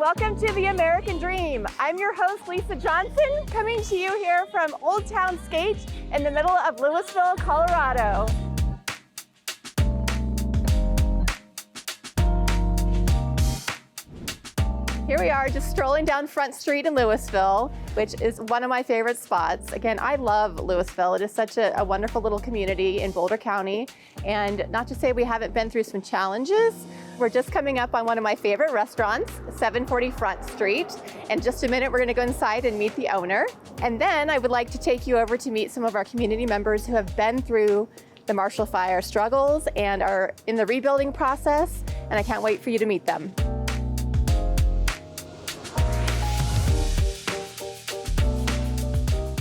welcome to The American Dream. I'm your host, Lysa Johnson, coming to you here from Old Town Skate in the middle of Louisville, Colorado. Here we are just strolling down Front Street in Louisville, which is one of my favorite spots. Again, I love Louisville. It is such a wonderful little community in Boulder County. And not to say we haven't been through some challenges, we're just coming up on one of my favorite restaurants, 740 Front Street. In just a minute, we're gonna go inside and meet the owner. And then I would like to take you over to meet some of our community members who have been through the Marshall Fire struggles and are in the rebuilding process. And I can't wait for you to meet them.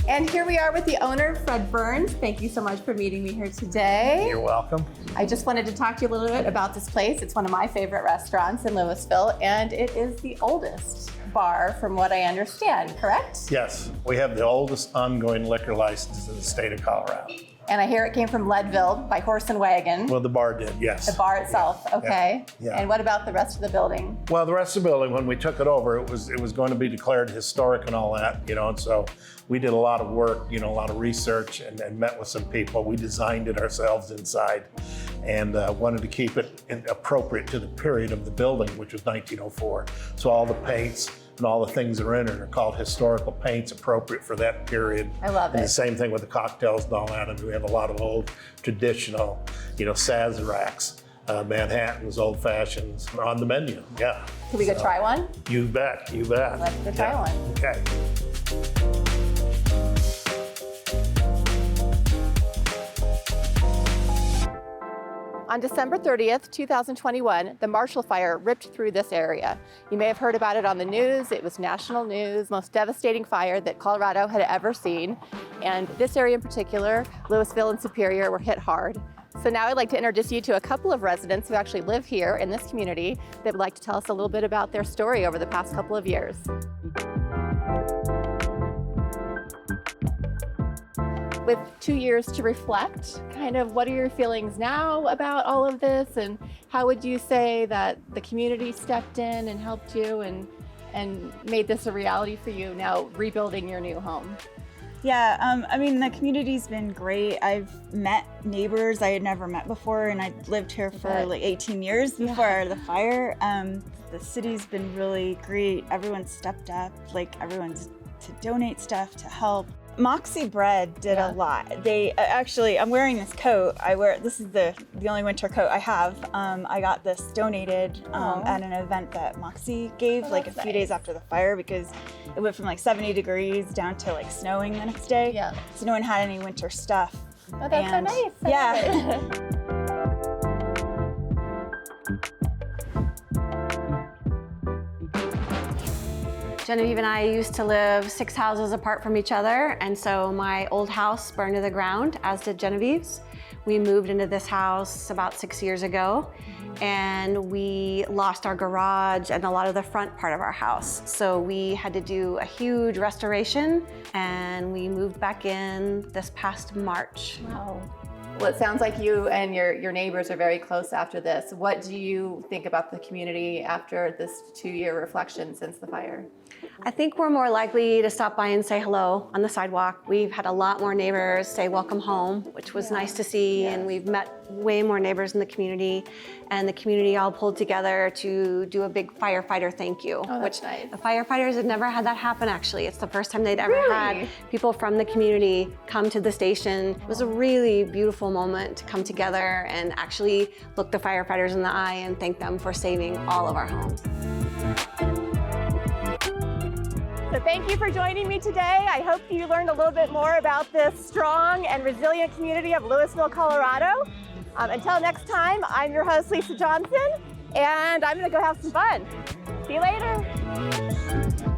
And here we are with the owner, Fred Burns. Thank you so much for meeting me here today. You're welcome. I just wanted to talk to you a little bit about this place. It's one of my favorite restaurants in Louisville, and it is the oldest bar from what I understand, correct? Yes, we have the oldest ongoing liquor license in the state of Colorado. And I hear it came from Leadville by horse and wagon. Well, the bar did, yes. The bar itself, okay. Yeah. And what about the rest of the building? Well, the rest of the building, when we took it over, it was going to be declared historic and all that, and so we did a lot of work, a lot of research and met with some people. We designed it ourselves inside and wanted to keep it appropriate to the period of the building, which was 1904. So all the paints and all the things that are in it are called historical paints, appropriate for that period. I love it. And the same thing with the cocktails and all that. And we have a lot of old traditional, Sazeracs, Manhattans, old fashions on the menu. Yeah. Can we go try one? You bet. You bet. Let's go try one. Okay. On December 30th, 2021, the Marshall Fire ripped through this area. You may have heard about it on the news. It was national news, most devastating fire that Colorado had ever seen. And this area in particular, Louisville and Superior, were hit hard. So now I'd like to introduce you to a couple of residents who actually live here in this community that would like to tell us a little bit about their story over the past couple of years. With 2 years to reflect, kind of what are your feelings now about all of this, and how would you say that the community stepped in and helped you and made this a reality for you now rebuilding your new home? Yeah, the community's been great. I've met neighbors I had never met before, and I lived here for like 18 years before the fire. The city's been really great. Everyone stepped up, everyone's to donate stuff, to help. Moxie Bread did a lot. They actually, I'm wearing this coat. This is the only winter coat I have. I got this donated at an event that Moxie gave a few days after the fire, because it went from 70 degrees down to snowing the next day. Yeah. So no one had any winter stuff. Oh, that's so nice. Yeah. Genevieve and I used to live 6 houses apart from each other, and so my old house burned to the ground, as did Genevieve's. We moved into this house about 6 years ago, and we lost our garage and a lot of the front part of our house. So we had to do a huge restoration, and we moved back in this past March. Wow. Well, it sounds like you and your neighbors are very close after this. What do you think about the community after this 2-year reflection since the fire? I think we're more likely to stop by and say hello on the sidewalk. We've had a lot more neighbors say welcome home, which was nice to see, and we've met way more neighbors in the community, and the community all pulled together to do a big firefighter thank you. Oh, that's nice. The firefighters had never had that happen, actually. It's the first time they'd ever had people from the community come to the station. It was a really beautiful moment to come together and actually look the firefighters in the eye and thank them for saving all of our homes. So thank you for joining me today. I hope you learned a little bit more about this strong and resilient community of Louisville, Colorado. Until next time, I'm your host, Lysa Johnson, and I'm gonna go have some fun. See you later.